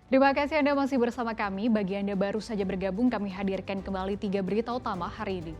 Terima kasih Anda masih bersama kami. Bagi Anda baru saja bergabung, kami hadirkan kembali 3 berita utama hari ini.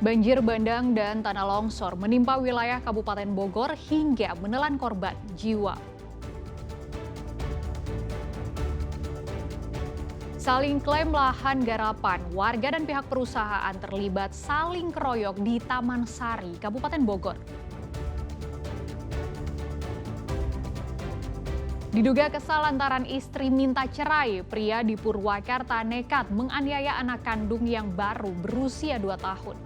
Banjir bandang dan tanah longsor menimpa wilayah Kabupaten Bogor hingga menelan korban jiwa. Saling klaim lahan garapan, warga dan pihak perusahaan terlibat saling keroyok di Taman Sari, Kabupaten Bogor. Diduga kesal lantaran istri minta cerai, pria di Purwakarta nekat menganiaya anak kandung yang baru berusia 2 tahun.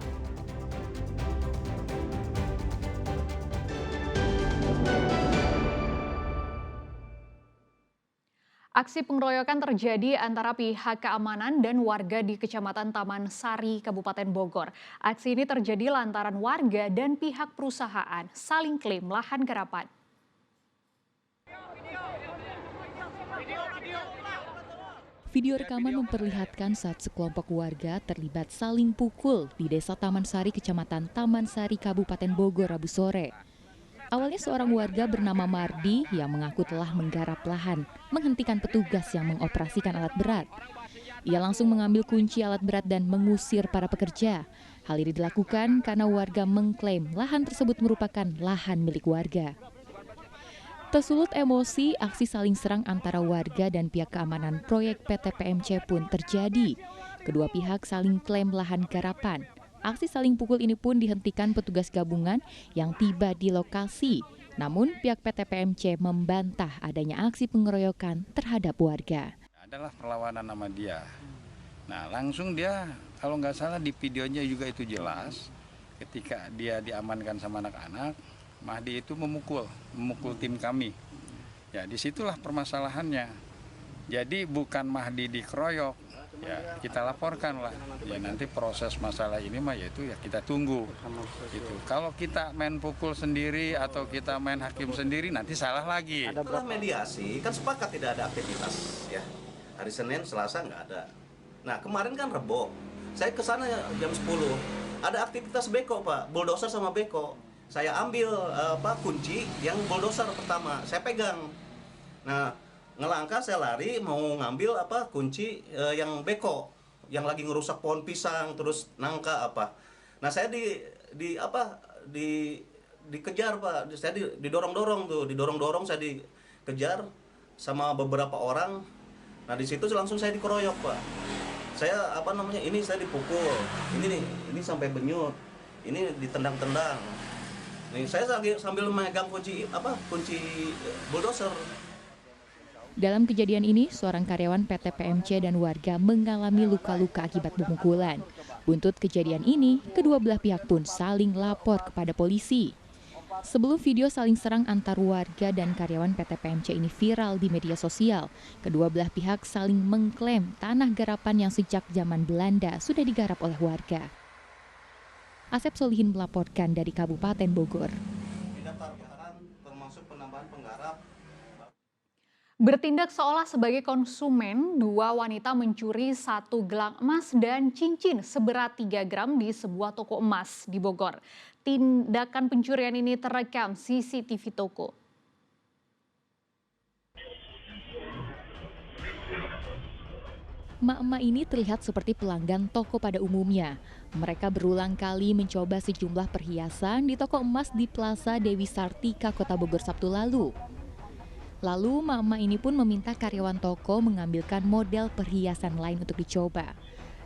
Aksi pengeroyokan terjadi antara pihak keamanan dan warga di Kecamatan Taman Sari, Kabupaten Bogor. Aksi ini terjadi lantaran warga dan pihak perusahaan saling klaim lahan garapan. Video rekaman memperlihatkan saat sekelompok warga terlibat saling pukul di Desa Taman Sari, Kecamatan Taman Sari, Kabupaten Bogor, Rabu sore. Awalnya seorang warga bernama Mardi yang mengaku telah menggarap lahan, menghentikan petugas yang mengoperasikan alat berat. Ia langsung mengambil kunci alat berat dan mengusir para pekerja. Hal ini dilakukan karena warga mengklaim lahan tersebut merupakan lahan milik warga. Tersulut emosi, aksi saling serang antara warga dan pihak keamanan proyek PT PMC pun terjadi. Kedua pihak saling klaim lahan garapan. Aksi saling pukul ini pun dihentikan petugas gabungan yang tiba di lokasi. Namun pihak PT PMC membantah adanya aksi pengeroyokan terhadap warga. Adalah perlawanan sama dia. Nah langsung dia, kalau nggak salah di videonya juga itu jelas, ketika dia diamankan sama anak-anak, Mahdi itu memukul tim kami. Ya disitulah permasalahannya. Jadi bukan Mahdi dikeroyok, ya kita laporkan lah. Ya nanti proses masalah ini mah yaitu ya kita tunggu. Gitu. Kalau kita main pukul sendiri atau kita main hakim sendiri nanti salah lagi. Setelah mediasi kan sepakat tidak ada aktivitas ya. Hari Senin, Selasa nggak ada. Nah kemarin kan Rebo, saya ke sana jam 10. Ada aktivitas beko Pak, bulldozer sama beko. Saya ambil kunci yang bulldozer pertama, saya pegang. Nah, ngelangkah saya lari mau ngambil kunci yang beko yang lagi ngerusak pohon pisang terus nangka apa. Nah, saya dikejar Pak. Saya didorong-dorong saya dikejar sama beberapa orang. Nah, di situ langsung saya dikeroyok, Pak. Saya ini saya dipukul. Ini sampai benyut. Ini ditendang-tendang. Nih, saya sambil memegang kunci bulldozer. Dalam kejadian ini, seorang karyawan PT PMC dan warga mengalami luka-luka akibat pemukulan. Buntut kejadian ini, kedua belah pihak pun saling lapor kepada polisi. Sebelum video saling serang antar warga dan karyawan PT PMC ini viral di media sosial, kedua belah pihak saling mengklaim tanah garapan yang sejak zaman Belanda sudah digarap oleh warga. Asep Solihin melaporkan dari Kabupaten Bogor. Bertindak seolah sebagai konsumen, 2 wanita mencuri 1 gelang emas dan cincin seberat 3 gram di sebuah toko emas di Bogor. Tindakan pencurian ini terekam CCTV toko. Emak-emak ini terlihat seperti pelanggan toko pada umumnya. Mereka berulang kali mencoba sejumlah perhiasan di toko emas di Plaza Dewi Sartika, Kota Bogor Sabtu lalu. Lalu emak-emak ini pun meminta karyawan toko mengambilkan model perhiasan lain untuk dicoba.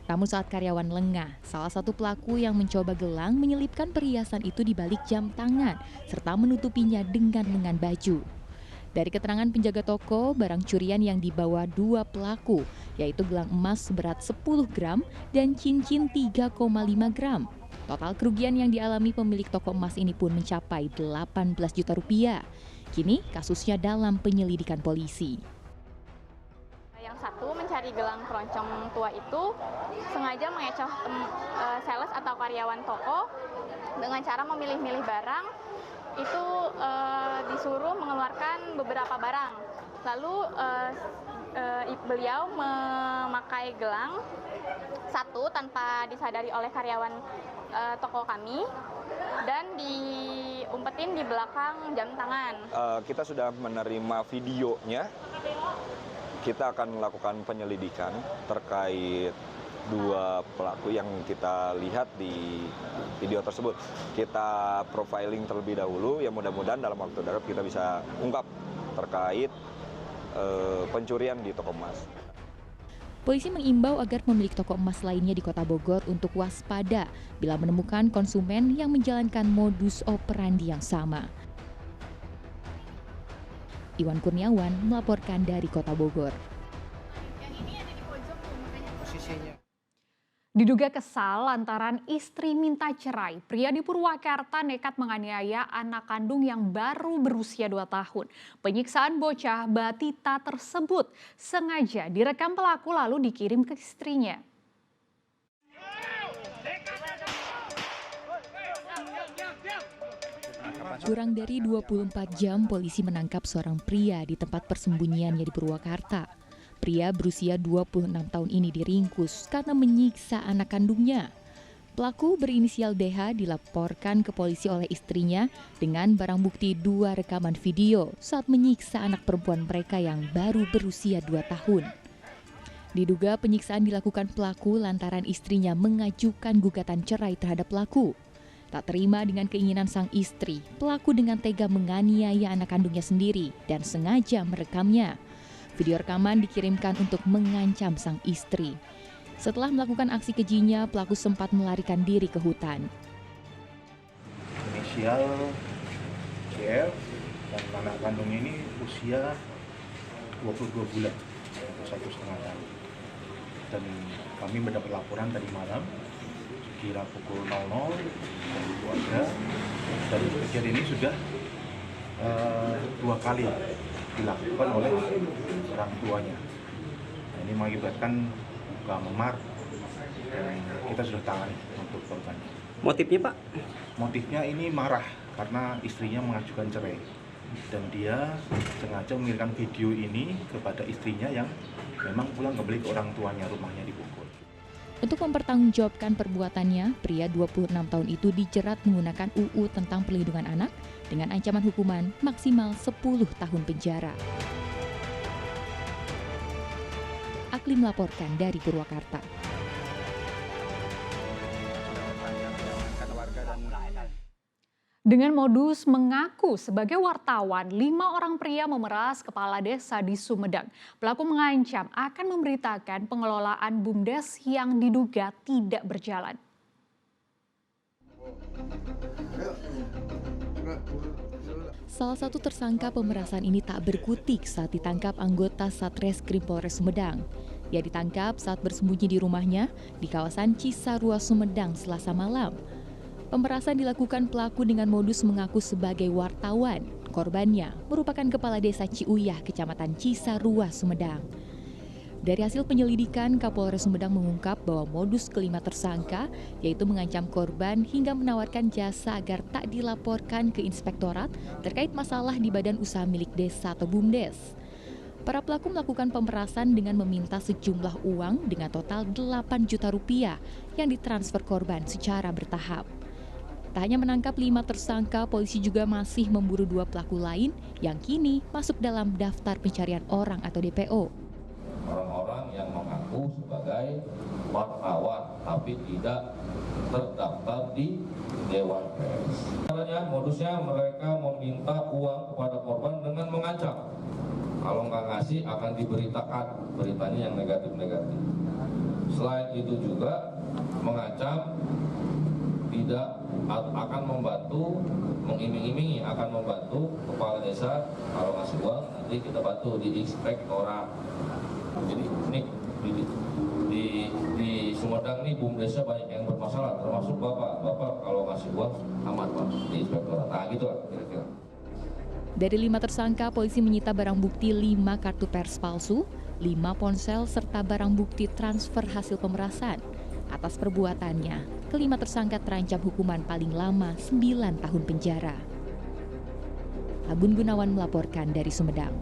Namun saat karyawan lengah, salah satu pelaku yang mencoba gelang menyelipkan perhiasan itu di balik jam tangan serta menutupinya dengan lengan baju. Dari keterangan penjaga toko, barang curian yang dibawa 2 pelaku, yaitu gelang emas seberat 10 gram dan cincin 3,5 gram. Total kerugian yang dialami pemilik toko emas ini pun mencapai 18 juta rupiah. Kini kasusnya dalam penyelidikan polisi. Yang satu mencari gelang keroncong tua itu sengaja mengecoh sales atau karyawan toko dengan cara memilih-milih barang. Itu disuruh mengeluarkan beberapa barang. Lalu beliau memakai gelang satu tanpa disadari oleh karyawan toko kami dan diumpetin di belakang jam tangan. Kita sudah menerima videonya. Kita akan melakukan penyelidikan terkait dua pelaku yang kita lihat di video tersebut. Kita profiling terlebih dahulu, ya mudah-mudahan dalam waktu dekat kita bisa ungkap terkait pencurian di toko emas. Polisi mengimbau agar pemilik toko emas lainnya di Kota Bogor untuk waspada bila menemukan konsumen yang menjalankan modus operandi yang sama. Iwan Kurniawan melaporkan dari Kota Bogor. Diduga kesal lantaran istri minta cerai, pria di Purwakarta nekat menganiaya anak kandung yang baru berusia 2 tahun. Penyiksaan bocah batita tersebut sengaja direkam pelaku lalu dikirim ke istrinya. Kurang dari 24 jam polisi menangkap seorang pria di tempat persembunyiannya di Purwakarta. Pria berusia 26 tahun ini diringkus karena menyiksa anak kandungnya. Pelaku berinisial DH dilaporkan ke polisi oleh istrinya dengan barang bukti 2 rekaman video saat menyiksa anak perempuan mereka yang baru berusia 2 tahun. Diduga penyiksaan dilakukan pelaku lantaran istrinya mengajukan gugatan cerai terhadap pelaku. Tak terima dengan keinginan sang istri, pelaku dengan tega menganiaya anak kandungnya sendiri dan sengaja merekamnya. Video rekaman dikirimkan untuk mengancam sang istri. Setelah melakukan aksi kejinya, pelaku sempat melarikan diri ke hutan. Inisial CF dan anak kandungnya ini usia 22 bulan, 1,5 tahun. Dan kami mendapat laporan tadi malam, kira pukul 00 dari keluarga, dan kejadian ini sudah 2 kali dilakukan oleh orang tuanya. Nah, ini mengakibatkan luka memar dan kita sudah tangani untuk korban. Motifnya Pak? Motifnya ini marah karena istrinya mengajukan cerai dan dia sengaja mengirimkan video ini kepada istrinya yang memang pulang kembali ke orang tuanya, rumahnya di Bogor. Untuk mempertanggungjawabkan perbuatannya, pria 26 tahun itu dijerat menggunakan UU tentang Perlindungan Anak dengan ancaman hukuman maksimal 10 tahun penjara. Aklim melaporkan dari Purwakarta. Dengan modus mengaku sebagai wartawan, 5 orang pria memeras kepala desa di Sumedang. Pelaku mengancam akan memberitakan pengelolaan BUMDes yang diduga tidak berjalan. Salah satu tersangka pemerasan ini tak berkutik saat ditangkap anggota Satreskrim Polres Sumedang. Ia ditangkap saat bersembunyi di rumahnya di kawasan Cisarua, Sumedang, Selasa malam. Pemerasan dilakukan pelaku dengan modus mengaku sebagai wartawan. Korbannya merupakan kepala desa Ciuyah, Kecamatan Cisarua, Sumedang. Dari hasil penyelidikan, Kapolres Sumedang mengungkap bahwa modus kelima tersangka yaitu mengancam korban hingga menawarkan jasa agar tak dilaporkan ke inspektorat terkait masalah di badan usaha milik desa atau BUMDes. Para pelaku melakukan pemerasan dengan meminta sejumlah uang dengan total 8 juta rupiah yang ditransfer korban secara bertahap. Tak hanya menangkap 5 tersangka, polisi juga masih memburu 2 pelaku lain yang kini masuk dalam daftar pencarian orang atau DPO. Orang-orang yang mengaku sebagai wartawan tapi tidak terdaftar di Dewan Pers. Modusnya mereka meminta uang kepada korban dengan mengancam. Kalau nggak ngasih akan diberitakan beritanya yang negatif-negatif. Selain itu juga mengancam tidak akan membantu, mengiming-imingi akan membantu kepala desa kalau ngasih uang nanti kita bantu di inspektorat. Jadi ini di Sumedang nih BUMDesnya banyak yang bermasalah, termasuk bapak kalau ngasih uang aman Pak di inspektorat. Nah gitu lah kira-kira. Dari 5 tersangka, polisi menyita barang bukti 5 kartu pers palsu, 5 ponsel serta barang bukti transfer hasil pemerasan. Atas perbuatannya, kelima tersangka terancam hukuman paling lama 9 tahun penjara. Agun Gunawan melaporkan dari Sumedang.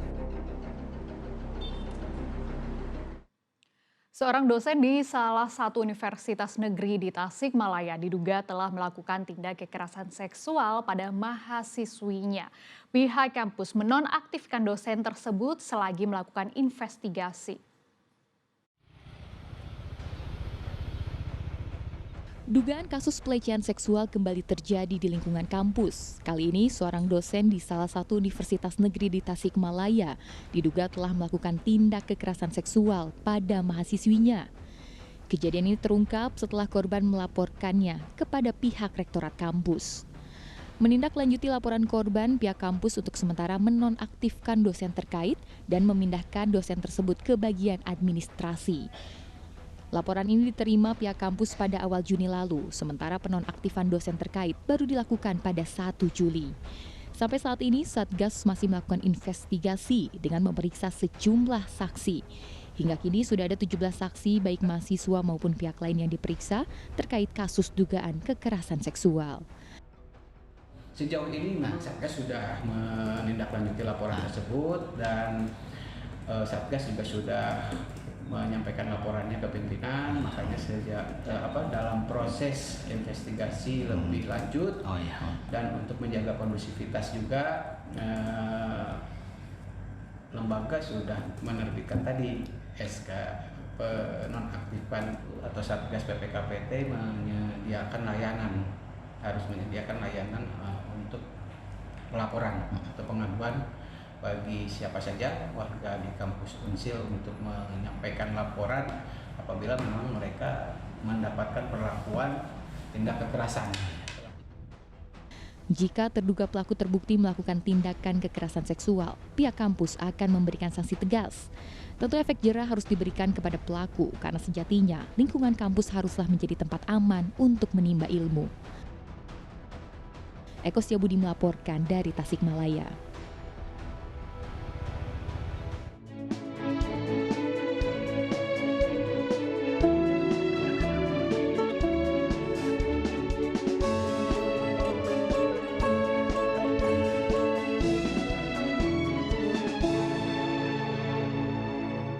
Seorang dosen di salah satu universitas negeri di Tasikmalaya diduga telah melakukan tindak kekerasan seksual pada mahasiswinya. Pihak kampus menonaktifkan dosen tersebut selagi melakukan investigasi. Dugaan kasus pelecehan seksual kembali terjadi di lingkungan kampus. Kali ini seorang dosen di salah satu universitas negeri di Tasikmalaya diduga telah melakukan tindak kekerasan seksual pada mahasiswinya. Kejadian ini terungkap setelah korban melaporkannya kepada pihak rektorat kampus. Menindaklanjuti laporan korban, pihak kampus untuk sementara menonaktifkan dosen terkait dan memindahkan dosen tersebut ke bagian administrasi. Laporan ini diterima pihak kampus pada awal Juni lalu, sementara penonaktifan dosen terkait baru dilakukan pada 1 Juli. Sampai saat ini, Satgas masih melakukan investigasi dengan memeriksa sejumlah saksi. Hingga kini sudah ada 17 saksi baik mahasiswa maupun pihak lain yang diperiksa terkait kasus dugaan kekerasan seksual. Sejauh ini Satgas sudah menindaklanjuti laporan tersebut dan Satgas juga sudah menyampaikan laporannya ke pimpinan, makanya dalam proses investigasi lebih lanjut dan untuk menjaga kondusivitas juga lembaga sudah menerbitkan tadi SK penonaktifan atau Satgas PPKPT harus menyediakan layanan untuk pelaporan atau pengaduan bagi siapa saja warga di kampus Unsil untuk menyampaikan laporan apabila memang mereka mendapatkan perlakuan tindak kekerasan. Jika terduga pelaku terbukti melakukan tindakan kekerasan seksual, pihak kampus akan memberikan sanksi tegas. Tentu efek jera harus diberikan kepada pelaku karena sejatinya lingkungan kampus haruslah menjadi tempat aman untuk menimba ilmu. Eko Setiabudi melaporkan dari Tasikmalaya.